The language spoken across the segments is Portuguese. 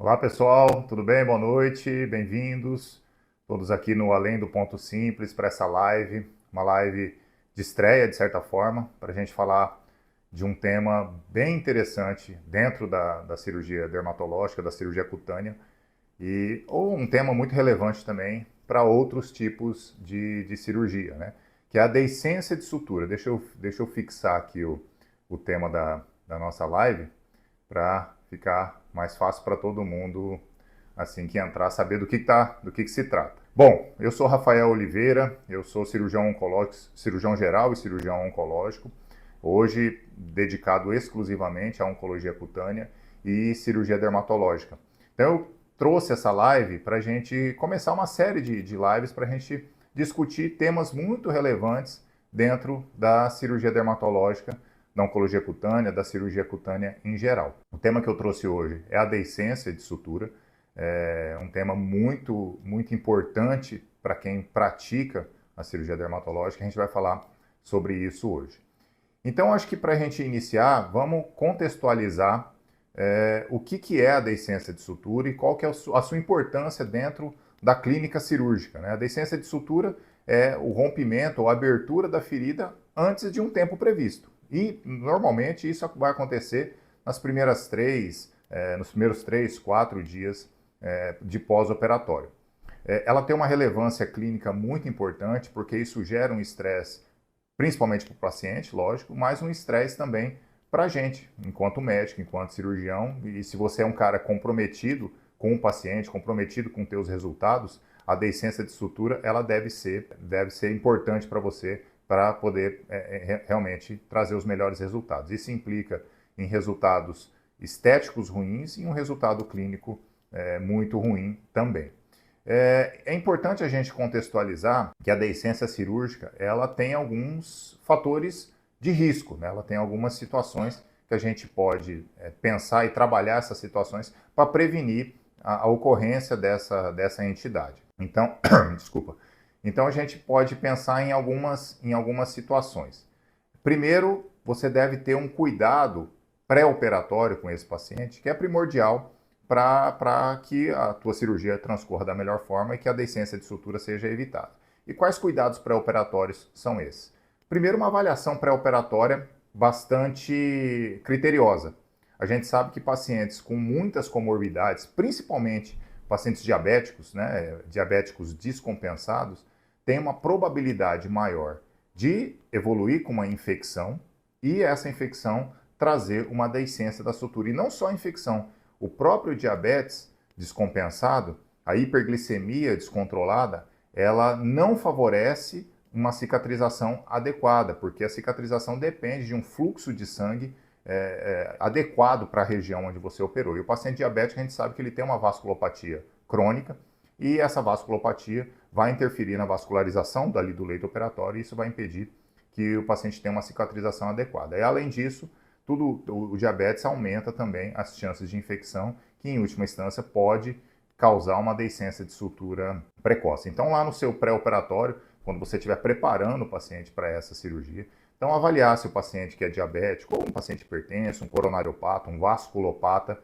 Olá pessoal, tudo bem? Boa noite, bem-vindos todos aqui no Além do Ponto Simples para essa live, uma live de estreia de certa forma, para a gente falar de um tema bem interessante dentro da cirurgia dermatológica, da cirurgia cutânea, ou um tema muito relevante também para outros tipos de cirurgia, né? Que é a deiscência de sutura. Deixa eu fixar aqui o tema da nossa live para ficar mais fácil para todo mundo assim que entrar saber do que se trata. Bom, eu sou Rafael Oliveira, eu sou cirurgião oncológico, cirurgião geral e cirurgião oncológico, hoje dedicado exclusivamente à oncologia cutânea e cirurgia dermatológica. Então eu trouxe essa live para a gente começar uma série de lives para a gente discutir temas muito relevantes dentro da cirurgia dermatológica, da oncologia cutânea, da cirurgia cutânea em geral. O tema que eu trouxe hoje é a deiscência de sutura, é um tema muito importante para quem pratica a cirurgia dermatológica. A gente vai falar sobre isso hoje. Então, acho que para a gente iniciar, vamos contextualizar o que é a deiscência de sutura e qual que é a sua importância dentro da clínica cirúrgica, né? A deiscência de sutura é o rompimento ou abertura da ferida antes de um tempo previsto. E, normalmente, isso vai acontecer nos primeiros 3, 4 dias de pós-operatório. Ela tem uma relevância clínica muito importante, porque isso gera um estresse, principalmente para o paciente, lógico, mas um estresse também para a gente, enquanto médico, enquanto cirurgião. E se você é um cara comprometido com o paciente, comprometido com teus resultados, a deiscência de sutura ela deve ser importante para você, para poder realmente trazer os melhores resultados. Isso implica em resultados estéticos ruins e um resultado clínico muito ruim também. É importante a gente contextualizar que a deiscência cirúrgica ela tem alguns fatores de risco, né? Ela tem algumas situações que a gente pode pensar e trabalhar essas situações para prevenir a ocorrência dessa entidade. Então, desculpa. Então a gente pode pensar em algumas situações. Primeiro, você deve ter um cuidado pré-operatório com esse paciente, que é primordial para que a tua cirurgia transcorra da melhor forma e que a deiscência de sutura seja evitada. E quais cuidados pré-operatórios são esses? Primeiro, uma avaliação pré-operatória bastante criteriosa. A gente sabe que pacientes com muitas comorbidades, principalmente pacientes diabéticos, né, diabéticos descompensados, têm uma probabilidade maior de evoluir com uma infecção e essa infecção trazer uma deiscência da sutura. E não só a infecção, o próprio diabetes descompensado, a hiperglicemia descontrolada, ela não favorece uma cicatrização adequada, porque a cicatrização depende de um fluxo de sangue adequado para a região onde você operou. E o paciente diabético, a gente sabe que ele tem uma vasculopatia crônica e essa vasculopatia vai interferir na vascularização do leito operatório e isso vai impedir que o paciente tenha uma cicatrização adequada. E além disso, o diabetes aumenta também as chances de infecção, que em última instância pode causar uma deiscência de sutura precoce. Então lá no seu pré-operatório, quando você estiver preparando o paciente para essa cirurgia, então avaliar se o paciente que é diabético, ou um paciente hipertenso, um coronariopata, um vasculopata,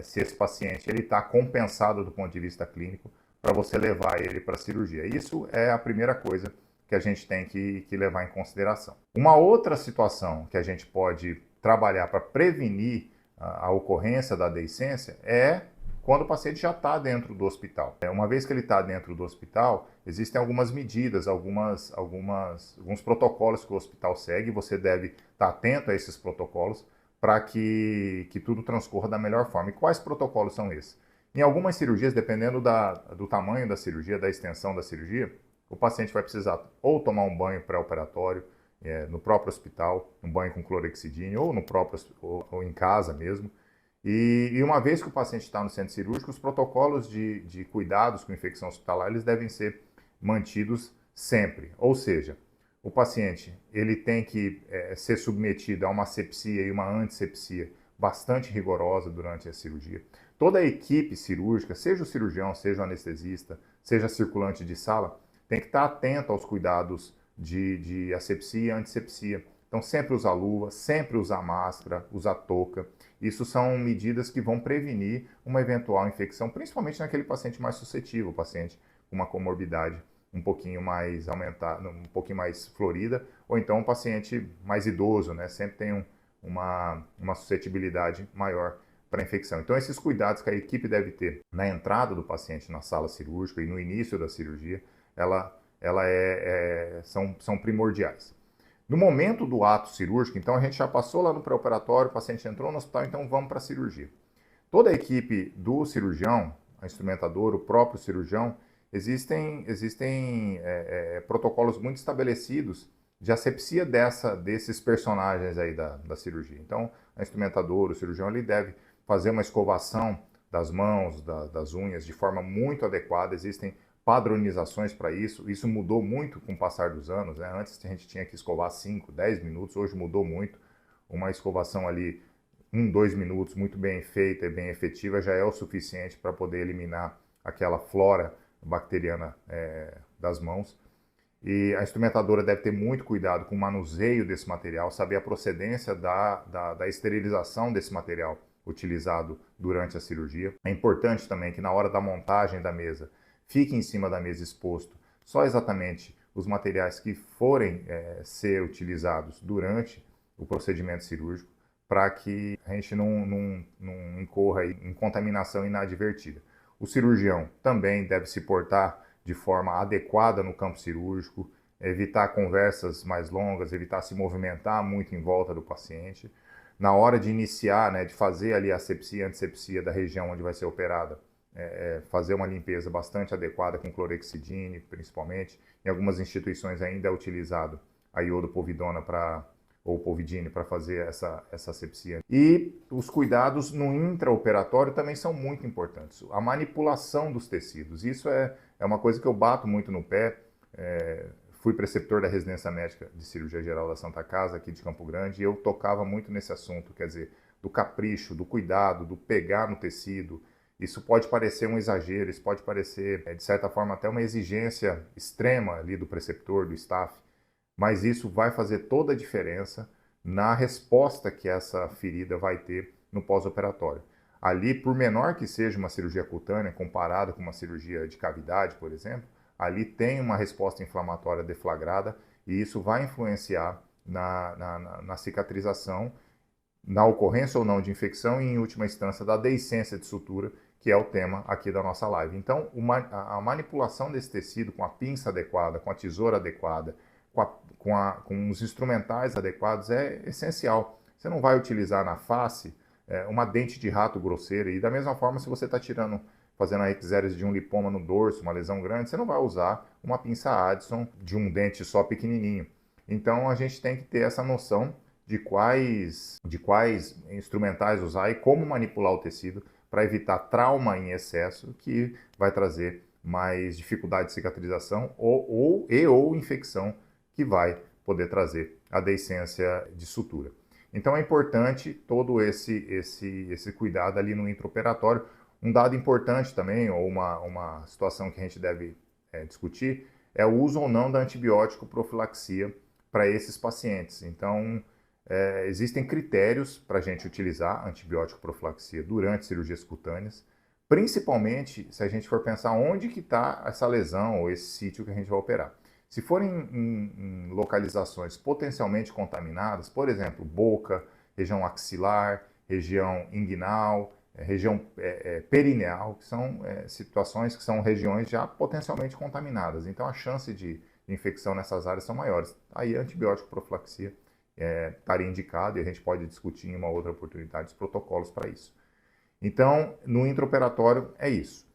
se esse paciente está compensado do ponto de vista clínico para você levar ele para a cirurgia. Isso é a primeira coisa que a gente tem que levar em consideração. Uma outra situação que a gente pode trabalhar para prevenir a ocorrência da deiscência é quando o paciente já está dentro do hospital. Uma vez que ele está dentro do hospital, existem algumas medidas, alguns protocolos que o hospital segue, você deve estar atento a esses protocolos para que tudo transcorra da melhor forma. E quais protocolos são esses? Em algumas cirurgias, dependendo do tamanho da cirurgia, da extensão da cirurgia, o paciente vai precisar ou tomar um banho pré-operatório no próprio hospital, um banho com clorexidine, ou em casa mesmo. E uma vez que o paciente está no centro cirúrgico, os protocolos de cuidados com infecção hospitalar eles devem ser mantidos sempre. Ou seja, o paciente ele tem que ser submetido a uma asepsia e uma antisepsia bastante rigorosa durante a cirurgia. Toda a equipe cirúrgica, seja o cirurgião, seja o anestesista, seja circulante de sala, tem que estar atento aos cuidados de asepsia e antisepsia. Então, sempre usar luva, sempre usar máscara, usar touca. isso são medidas que vão prevenir uma eventual infecção, principalmente naquele paciente mais suscetível, paciente com uma comorbidade um pouquinho mais aumentada, um pouquinho mais florida, ou então um paciente mais idoso, né? Sempre tem uma suscetibilidade maior para a infecção. Então, esses cuidados que a equipe deve ter na entrada do paciente na sala cirúrgica e no início da cirurgia, são primordiais. No momento do ato cirúrgico, então a gente já passou lá no pré-operatório, o paciente entrou no hospital, então vamos para a cirurgia. Toda a equipe do cirurgião, a instrumentadora, o próprio cirurgião, existem protocolos muito estabelecidos de asepsia desses personagens aí da cirurgia. Então, a instrumentadora, o cirurgião, ele deve fazer uma escovação das mãos, das unhas, de forma muito adequada. Existem padronizações para isso. Isso mudou muito com o passar dos anos, né? Antes a gente tinha que escovar 5, 10 minutos, hoje mudou muito. Uma escovação ali, 1, 2 minutos, muito bem feita e bem efetiva, já é o suficiente para poder eliminar aquela flora bacteriana das mãos. E a instrumentadora deve ter muito cuidado com o manuseio desse material, saber a procedência da esterilização desse material utilizado durante a cirurgia. É importante também que na hora da montagem da mesa, fique em cima da mesa exposto só exatamente os materiais que forem ser utilizados durante o procedimento cirúrgico, para que a gente não incorra em contaminação inadvertida. O cirurgião também deve se portar de forma adequada no campo cirúrgico, evitar conversas mais longas, evitar se movimentar muito em volta do paciente. Na hora de iniciar, né, de fazer ali a asepsia e antisepsia da região onde vai ser operada, fazer uma limpeza bastante adequada com clorexidine, principalmente. Em algumas instituições ainda é utilizado a iodopovidona ou povidine para fazer essa asepsia. E os cuidados no intraoperatório também são muito importantes. A manipulação dos tecidos, isso é uma coisa que eu bato muito no pé. Fui preceptor da residência médica de cirurgia geral da Santa Casa, aqui de Campo Grande, e eu tocava muito nesse assunto, quer dizer, do capricho, do cuidado, do pegar no tecido. Isso pode parecer um exagero, isso pode parecer, de certa forma, até uma exigência extrema ali do preceptor, do staff, mas isso vai fazer toda a diferença na resposta que essa ferida vai ter no pós-operatório. Ali, por menor que seja uma cirurgia cutânea, comparada com uma cirurgia de cavidade, por exemplo, ali tem uma resposta inflamatória deflagrada e isso vai influenciar na cicatrização, na ocorrência ou não de infecção e, em última instância, da deiscência de sutura, que é o tema aqui da nossa live. Então, a manipulação desse tecido com a pinça adequada, com a tesoura adequada, com os instrumentais adequados é essencial. Você não vai utilizar na face uma dente de rato grosseira, e da mesma forma, se você está fazendo a exérese de um lipoma no dorso, uma lesão grande, você não vai usar uma pinça Addison de um dente só pequenininho. Então, a gente tem que ter essa noção de quais instrumentais usar e como manipular o tecido para evitar trauma em excesso, que vai trazer mais dificuldade de cicatrização ou infecção, que vai poder trazer a deiscência de sutura. Então é importante todo esse cuidado ali no intraoperatório. Um dado importante também, ou uma situação que a gente deve discutir, é o uso ou não da antibiótico profilaxia para esses pacientes. Então, existem critérios para a gente utilizar antibiótico profilaxia durante cirurgias cutâneas, principalmente se a gente for pensar onde que está essa lesão ou esse sítio que a gente vai operar. Se forem em localizações potencialmente contaminadas, por exemplo, boca, região axilar, região inguinal, região perineal, que são situações que são regiões já potencialmente contaminadas. Então, a chance de infecção nessas áreas são maiores. Aí, a antibiótico profilaxia estaria indicado, e a gente pode discutir em uma outra oportunidade os protocolos para isso. Então, no intraoperatório é isso.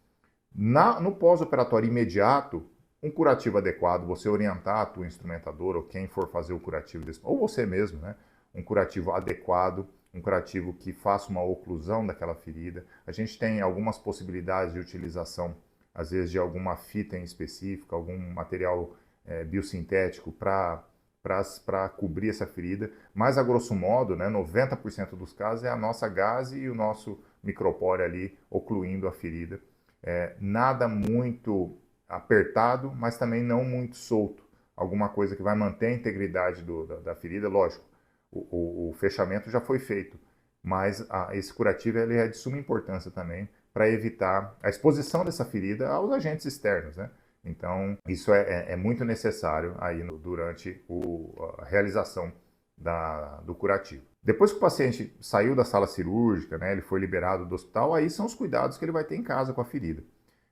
No pós-operatório imediato, um curativo adequado, você orientar a tua instrumentadora ou quem for fazer o curativo ou você mesmo, né? Um curativo adequado, um curativo que faça uma oclusão daquela ferida. A gente tem algumas possibilidades de utilização, às vezes de alguma fita em específico, algum material biosintético para cobrir essa ferida, mas a grosso modo, né, 90% dos casos é a nossa gaze e o nosso micropore ali ocluindo a ferida. Nada muito apertado, mas também não muito solto. Alguma coisa que vai manter a integridade da ferida, lógico, o fechamento já foi feito. mas esse curativo ele é de suma importância também para evitar a exposição dessa ferida aos agentes externos, né? Então, isso é muito necessário aí durante a realização do curativo. Depois que o paciente saiu da sala cirúrgica, né, ele foi liberado do hospital, aí são os cuidados que ele vai ter em casa com a ferida.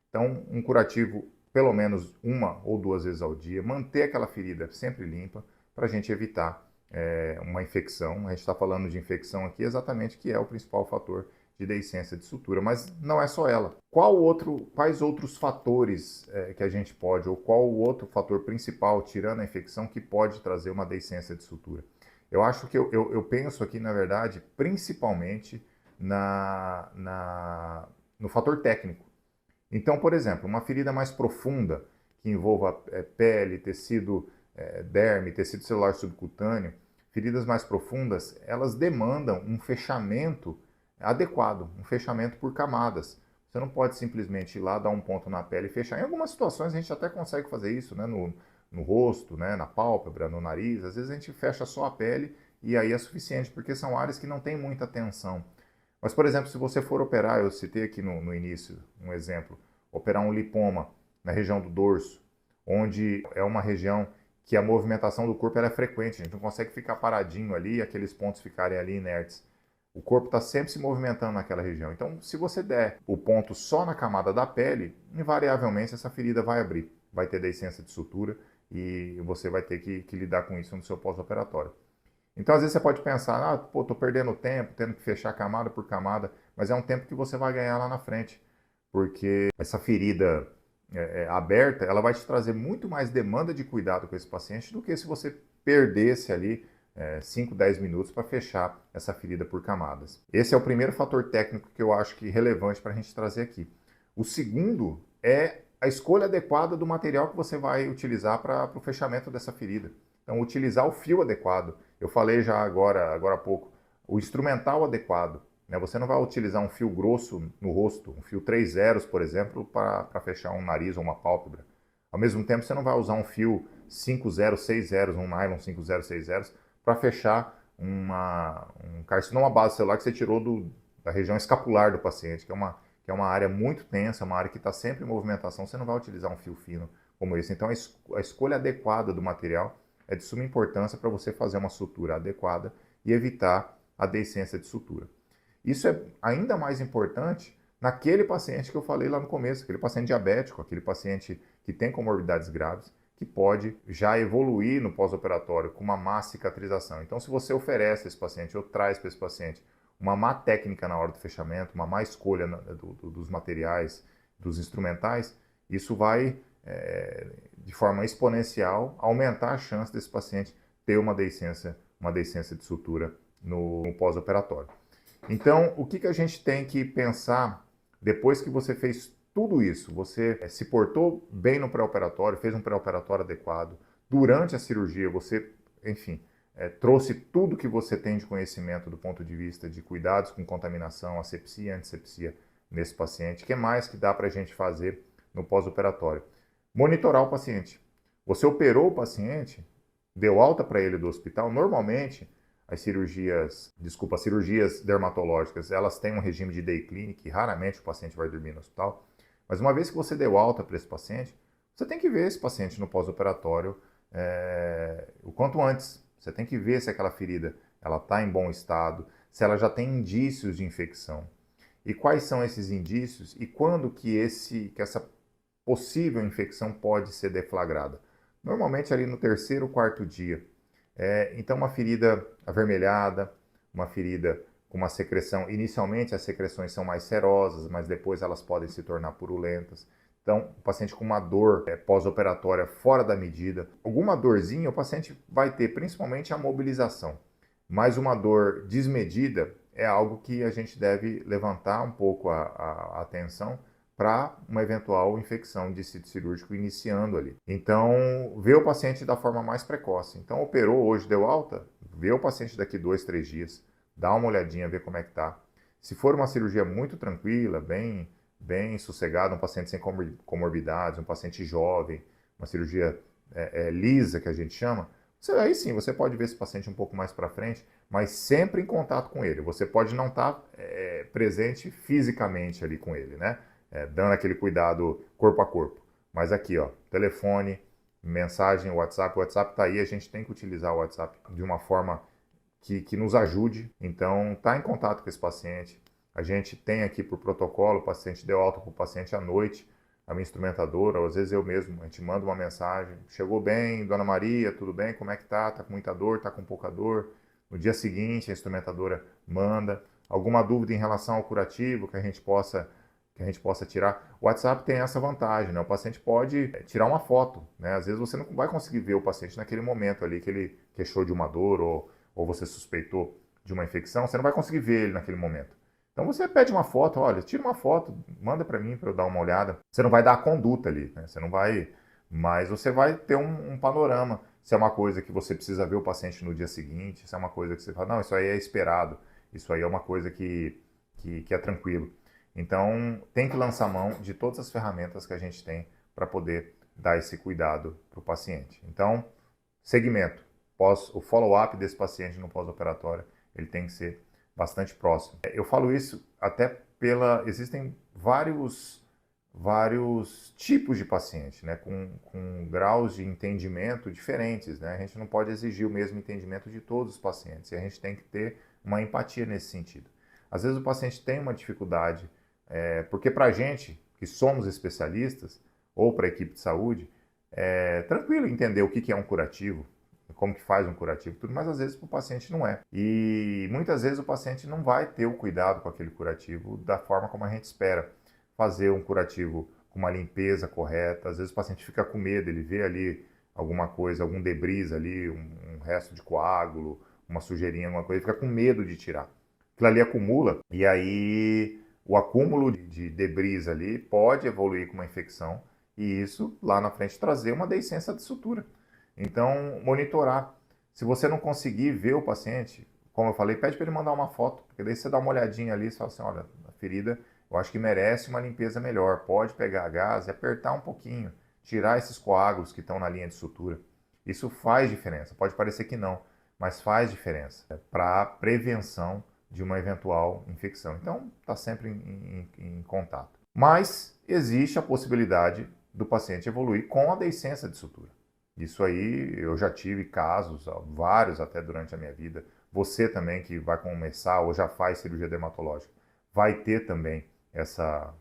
Então, um curativo pelo menos 1 ou 2 vezes ao dia, manter aquela ferida sempre limpa para a gente evitar uma infecção. A gente está falando de infecção aqui exatamente, que é o principal fator de deiscência de sutura, mas não é só ela. Quais outros fatores que a gente pode, ou qual o outro fator principal, tirando a infecção, que pode trazer uma deiscência de sutura? Eu acho que eu penso aqui, na verdade, principalmente no fator técnico. Então, por exemplo, uma ferida mais profunda, que envolva pele, tecido derme, tecido celular subcutâneo, feridas mais profundas, elas demandam um fechamento adequado, um fechamento por camadas. Você não pode simplesmente ir lá, dar um ponto na pele e fechar. Em algumas situações a gente até consegue fazer isso, né? No rosto, né? Na pálpebra, no nariz. Às vezes a gente fecha só a pele e aí é suficiente, porque são áreas que não tem muita tensão. Mas, por exemplo, se você for operar, eu citei aqui no início um exemplo, operar um lipoma na região do dorso, onde é uma região que a movimentação do corpo é frequente, a gente não consegue ficar paradinho ali e aqueles pontos ficarem ali inertes. O corpo está sempre se movimentando naquela região. Então, se você der o ponto só na camada da pele, invariavelmente essa ferida vai abrir, vai ter deiscência de sutura e você vai ter que lidar com isso no seu pós-operatório. Então, às vezes você pode pensar, tô perdendo tempo, tendo que fechar camada por camada, mas é um tempo que você vai ganhar lá na frente, porque essa ferida aberta, ela vai te trazer muito mais demanda de cuidado com esse paciente do que se você perdesse ali 5, 10 minutos para fechar essa ferida por camadas. Esse é o primeiro fator técnico que eu acho que é relevante para a gente trazer aqui. O segundo é a escolha adequada do material que você vai utilizar para o fechamento dessa ferida. Então, utilizar o fio adequado. Eu falei já agora há pouco, o instrumental adequado. Né? Você não vai utilizar um fio grosso no rosto, um fio 3 zeros, por exemplo, para fechar um nariz ou uma pálpebra. Ao mesmo tempo, você não vai usar um fio 5 zeros, 6 zeros, um nylon 5 zeros, 6 zeros, para fechar um carcinoma base celular que você tirou da região escapular do paciente, que é uma área muito tensa, uma área que está sempre em movimentação. Você não vai utilizar um fio fino como esse. Então, a escolha adequada do material é de suma importância para você fazer uma sutura adequada e evitar a deiscência de sutura. Isso é ainda mais importante naquele paciente que eu falei lá no começo, aquele paciente diabético, aquele paciente que tem comorbidades graves, que pode já evoluir no pós-operatório com uma má cicatrização. Então, se você oferece a esse paciente ou traz para esse paciente uma má técnica na hora do fechamento, uma má escolha dos materiais, dos instrumentais, isso vai de forma exponencial, aumentar a chance desse paciente ter uma deiscência de sutura no pós-operatório. Então, o que a gente tem que pensar depois que você fez tudo isso? Você se portou bem no pré-operatório, fez um pré-operatório adequado, durante a cirurgia você, enfim, trouxe tudo que você tem de conhecimento do ponto de vista de cuidados com contaminação, asepsia e antissepsia nesse paciente. O que mais que dá para a gente fazer no pós-operatório? Monitorar o paciente. Você operou o paciente, deu alta para ele do hospital. Normalmente, as cirurgias dermatológicas, elas têm um regime de day clinic, raramente o paciente vai dormir no hospital. Mas uma vez que você deu alta para esse paciente, você tem que ver esse paciente no pós-operatório o quanto antes. Você tem que ver se aquela ferida está em bom estado, se ela já tem indícios de infecção. E quais são esses indícios e quando que essa possível infecção pode ser deflagrada? Normalmente ali no 3º ou 4º dia. Então uma ferida avermelhada, uma ferida com uma secreção, inicialmente as secreções são mais serosas, mas depois elas podem se tornar purulentas. Então, o paciente com uma dor pós-operatória fora da medida, alguma dorzinha, o paciente vai ter principalmente a mobilização. Mas uma dor desmedida é algo que a gente deve levantar um pouco a atenção para uma eventual infecção de sítio cirúrgico iniciando ali. Então, vê o paciente da forma mais precoce. Então, operou hoje, deu alta, vê o paciente daqui 2, 3 dias, dá uma olhadinha, vê como é que tá. Se for uma cirurgia muito tranquila, bem sossegada, um paciente sem comorbidades, um paciente jovem, uma cirurgia lisa que a gente chama, aí sim, você pode ver esse paciente um pouco mais para frente, mas sempre em contato com ele. Você pode não estar presente fisicamente ali com ele, né? Dando aquele cuidado corpo a corpo. Mas aqui, ó, telefone, mensagem, WhatsApp. O WhatsApp está aí, a gente tem que utilizar o WhatsApp de uma forma que nos ajude. Então, tá em contato com esse paciente. A gente tem aqui por protocolo, o paciente deu alta para o paciente à noite, a minha instrumentadora, ou às vezes eu mesmo, a gente manda uma mensagem, chegou bem, Dona Maria, tudo bem, como é que tá? Tá com muita dor, tá com pouca dor? No dia seguinte, a instrumentadora manda. Alguma dúvida em relação ao curativo que a gente possa tirar. O WhatsApp tem essa vantagem, né? O paciente pode tirar uma foto, né? Às vezes você não vai conseguir ver o paciente naquele momento ali que ele queixou de uma dor ou você suspeitou de uma infecção, você não vai conseguir ver ele naquele momento. Então você pede uma foto, olha, tira uma foto, manda para mim para eu dar uma olhada. Você não vai dar a conduta ali, né? Você não vai, mas você vai ter um panorama. Se é uma coisa que você precisa ver o paciente no dia seguinte, se é uma coisa que você fala, não, isso aí é esperado, isso aí é uma coisa que é tranquilo. Então tem que lançar mão de todas as ferramentas que a gente tem para poder dar esse cuidado para o paciente. Então, segmento, o follow-up desse paciente no pós-operatório, ele tem que ser bastante próximo. Eu falo isso até existem vários tipos de paciente, né, com graus de entendimento diferentes, né? A gente não pode exigir o mesmo entendimento de todos os pacientes e a gente tem que ter uma empatia nesse sentido. Às vezes o paciente tem uma dificuldade, porque para a gente, que somos especialistas, ou para a equipe de saúde, é tranquilo entender o que é um curativo, como que faz um curativo, tudo, mas às vezes para o paciente não é. E muitas vezes o paciente não vai ter o cuidado com aquele curativo da forma como a gente espera. Fazer um curativo com uma limpeza correta, às vezes o paciente fica com medo, ele vê ali alguma coisa, algum debris ali, um resto de coágulo, uma sujeirinha, alguma coisa, ele fica com medo de tirar. Aquilo ali acumula e aí o acúmulo de debris ali pode evoluir com uma infecção e isso lá na frente trazer uma deiscência de sutura. Então, monitorar. Se você não conseguir ver o paciente, como eu falei, pede para ele mandar uma foto, porque daí você dá uma olhadinha ali e fala assim, olha, a ferida eu acho que merece uma limpeza melhor. Pode pegar gás e apertar um pouquinho, tirar esses coágulos que estão na linha de sutura. Isso faz diferença. Pode parecer que não, mas faz diferença para a prevenção de uma eventual infecção. Então, está sempre em contato. Mas existe a possibilidade do paciente evoluir com a deiscência de sutura. Isso aí eu já tive casos, vários até durante a minha vida. Você também que vai começar ou já faz cirurgia dermatológica, vai ter também essa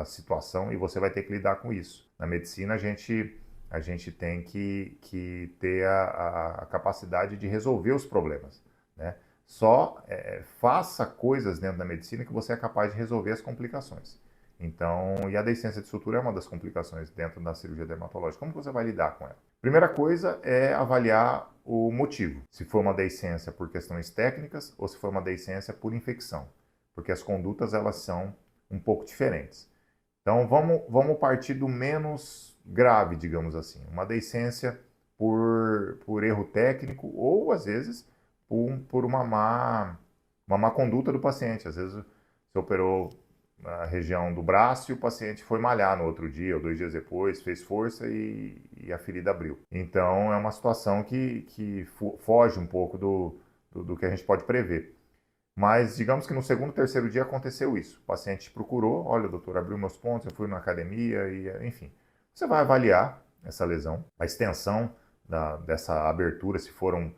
situação e você vai ter que lidar com isso. Na medicina a gente tem que ter a capacidade de resolver os problemas, né? Só faça coisas dentro da medicina que você é capaz de resolver as complicações. Então, e a deiscência de sutura é uma das complicações dentro da cirurgia dermatológica. Como você vai lidar com ela? Primeira coisa é avaliar o motivo. Se foi uma deiscência por questões técnicas ou se foi uma deiscência por infecção. Porque as condutas elas são um pouco diferentes. Então, vamos partir do menos grave, digamos assim. Uma deiscência por erro técnico ou, às vezes, por uma má conduta do paciente. Às vezes, você operou na região do braço e o paciente foi malhar no outro dia ou 2 dias depois, fez força e a ferida abriu. Então, é uma situação que foge um pouco do que a gente pode prever. Mas digamos que no segundo, terceiro dia aconteceu isso. O paciente procurou, olha, doutor, abriu meus pontos, eu fui na academia, e enfim. Você vai avaliar essa lesão, a extensão dessa abertura, se foram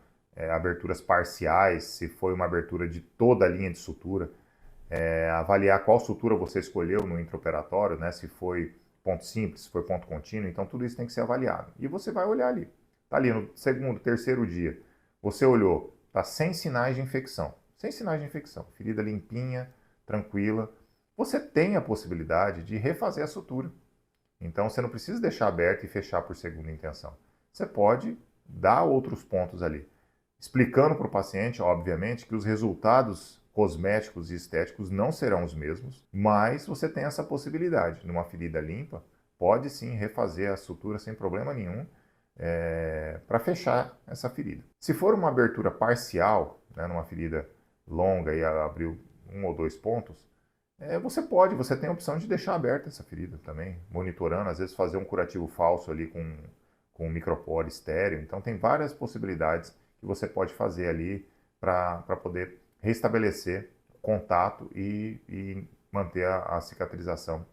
aberturas parciais, se foi uma abertura de toda a linha de sutura, avaliar qual sutura você escolheu no intraoperatório, né? Se foi ponto simples, se foi ponto contínuo, então tudo isso tem que ser avaliado. E você vai olhar ali. Está ali no segundo, terceiro dia, você olhou, está sem sinais de infecção. Sem sinais de infecção, ferida limpinha, tranquila, você tem a possibilidade de refazer a sutura. Então você não precisa deixar aberto e fechar por segunda intenção. Você pode dar outros pontos ali, explicando para o paciente, obviamente, que os resultados cosméticos e estéticos não serão os mesmos, mas você tem essa possibilidade. Numa ferida limpa, pode sim refazer a sutura sem problema nenhum para fechar essa ferida. Se for uma abertura parcial, né, numa ferida longa e abriu 1 ou 2 pontos, você tem a opção de deixar aberta essa ferida também, monitorando, às vezes fazer um curativo falso ali com um micropore estéreo. Então tem várias possibilidades que você pode fazer ali para poder restabelecer o contato e manter a cicatrização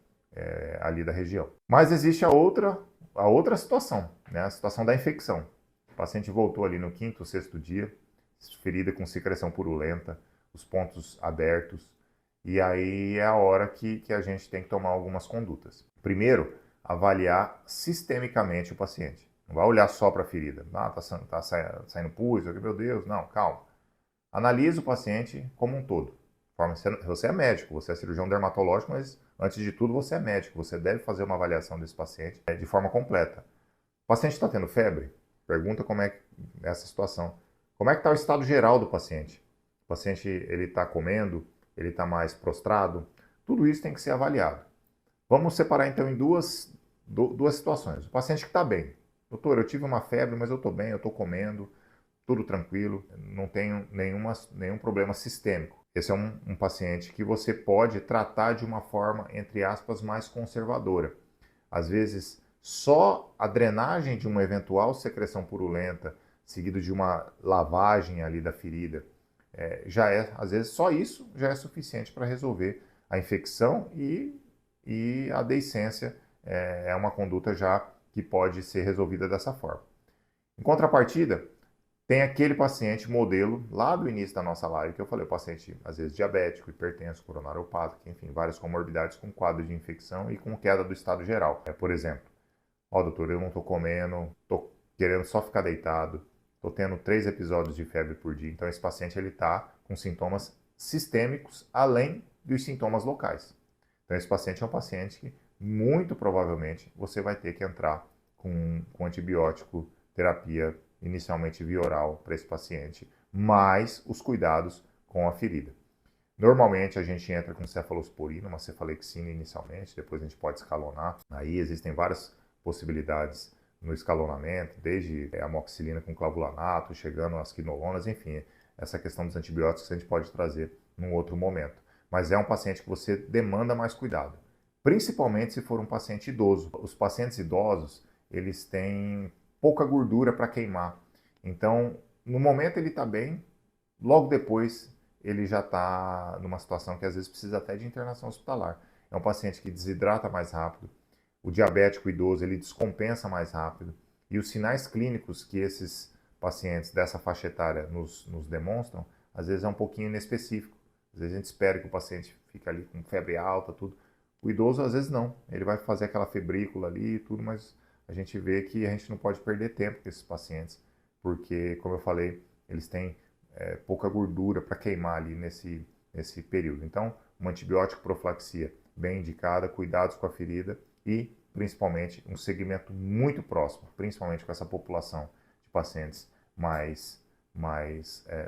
ali da região. Mas existe a outra situação, né? A situação da infecção. O paciente voltou ali no 5º, 6º dia, ferida com secreção purulenta, os pontos abertos, e aí é a hora que a gente tem que tomar algumas condutas. Primeiro, avaliar sistemicamente o paciente. Não vai olhar só para a ferida. Ah, tá saindo pus, meu Deus. Não, calma. Analise o paciente como um todo. Você é médico, você é cirurgião dermatológico, mas antes de tudo você é médico. Você deve fazer uma avaliação desse paciente de forma completa. O paciente está tendo febre? Pergunta como é essa situação. Como é que está o estado geral do paciente? O paciente ele está comendo? Ele está mais prostrado? Tudo isso tem que ser avaliado. Vamos separar então em duas situações. O paciente que está bem. Doutor, eu tive uma febre, mas eu estou bem, eu estou comendo, tudo tranquilo, não tenho nenhum problema sistêmico. Esse é um paciente que você pode tratar de uma forma, entre aspas, mais conservadora. Às vezes, só a drenagem de uma eventual secreção purulenta, seguido de uma lavagem ali da ferida, às vezes, só isso já é suficiente para resolver a infecção e a deiscência é uma conduta já que pode ser resolvida dessa forma. Em contrapartida, tem aquele paciente modelo lá do início da nossa live, que eu falei, o paciente às vezes diabético, hipertenso, coronariopático, enfim, várias comorbidades com quadro de infecção e com queda do estado geral. Por exemplo, doutor, eu não estou comendo, estou querendo só ficar deitado, estou tendo 3 episódios de febre por dia. Então esse paciente está com sintomas sistêmicos além dos sintomas locais. Então esse paciente é um paciente que muito provavelmente você vai ter que entrar com antibiótico, terapia inicialmente via oral para esse paciente, mais os cuidados com a ferida. Normalmente a gente entra com cefalosporina, uma cefalexina inicialmente, depois a gente pode escalonar. Aí existem várias possibilidades no escalonamento, desde amoxicilina com clavulanato, chegando às quinolonas, enfim, essa questão dos antibióticos a gente pode trazer num outro momento. Mas é um paciente que você demanda mais cuidado, principalmente se for um paciente idoso. Os pacientes idosos, eles têm pouca gordura para queimar. Então, no momento ele está bem, logo depois ele já está numa situação que às vezes precisa até de internação hospitalar. É um paciente que desidrata mais rápido, o diabético idoso ele descompensa mais rápido, e os sinais clínicos que esses pacientes dessa faixa etária nos demonstram, às vezes é um pouquinho inespecífico. Às vezes a gente espera que o paciente fique ali com febre alta, tudo. O idoso às vezes não, ele vai fazer aquela febrícula ali e tudo, mas a gente vê que a gente não pode perder tempo com esses pacientes, porque, como eu falei, eles têm pouca gordura para queimar ali nesse período. Então, uma antibiótico profilaxia bem indicada, cuidados com a ferida e, principalmente, um segmento muito próximo, principalmente com essa população de pacientes mais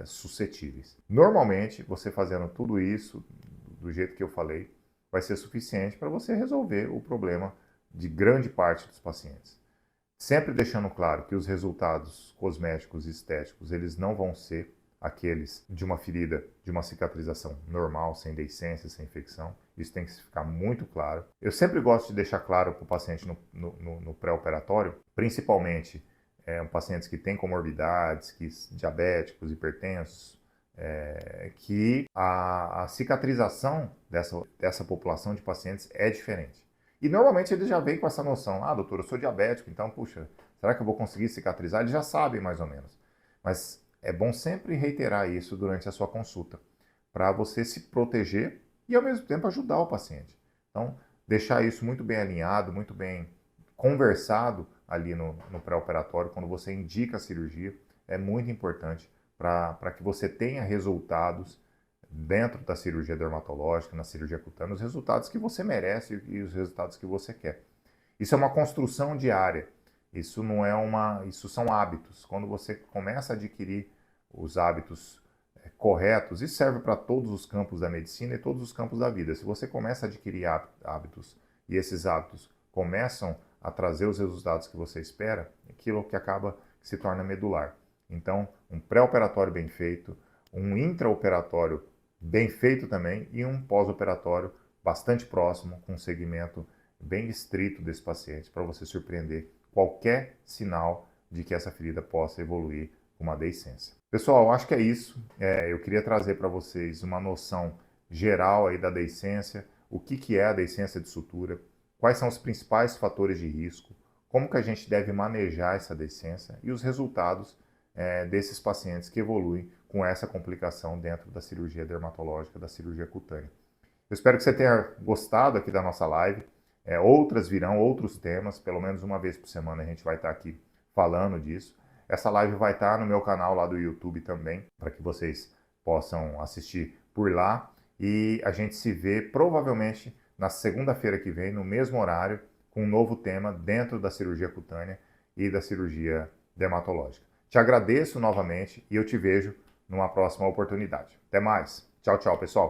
suscetíveis. Normalmente, você fazendo tudo isso do jeito que eu falei, vai ser suficiente para você resolver o problema de grande parte dos pacientes. Sempre deixando claro que os resultados cosméticos e estéticos, eles não vão ser aqueles de uma ferida, de uma cicatrização normal, sem deiscência, sem infecção. Isso tem que ficar muito claro. Eu sempre gosto de deixar claro para o paciente no pré-operatório, principalmente pacientes que têm comorbidades, diabéticos, hipertensos, que a cicatrização dessa população de pacientes é diferente. E normalmente eles já vêm com essa noção, doutor, eu sou diabético, então, puxa, será que eu vou conseguir cicatrizar? Eles já sabem mais ou menos. Mas é bom sempre reiterar isso durante a sua consulta, para você se proteger e ao mesmo tempo ajudar o paciente. Então, deixar isso muito bem alinhado, muito bem conversado ali no pré-operatório, quando você indica a cirurgia, é muito importante para que você tenha resultados dentro da cirurgia dermatológica, na cirurgia cutânea, os resultados que você merece e os resultados que você quer. Isso é uma construção diária. Isso são hábitos. Quando você começa a adquirir os hábitos corretos, isso serve para todos os campos da medicina e todos os campos da vida. Se você começa a adquirir hábitos e esses hábitos começam a trazer os resultados que você espera, aquilo que acaba que se torna medular. Então, um pré-operatório bem feito, um intraoperatório bem feito também e um pós-operatório bastante próximo, com um segmento bem estrito desse paciente, para você surpreender qualquer sinal de que essa ferida possa evoluir como a deiscência. Pessoal, acho que é isso. Eu queria trazer para vocês uma noção geral aí da deiscência, o que é a deiscência de sutura, quais são os principais fatores de risco, como que a gente deve manejar essa deiscência e os resultados desses pacientes que evoluem com essa complicação dentro da cirurgia dermatológica, da cirurgia cutânea. Eu espero que você tenha gostado aqui da nossa live. Outras virão, outros temas, pelo menos uma vez por semana a gente vai estar aqui falando disso. Essa live vai estar no meu canal lá do YouTube também, para que vocês possam assistir por lá. E a gente se vê provavelmente na segunda-feira que vem, no mesmo horário, com um novo tema dentro da cirurgia cutânea e da cirurgia dermatológica. Te agradeço novamente e eu te vejo numa próxima oportunidade. Até mais. Tchau, tchau, pessoal.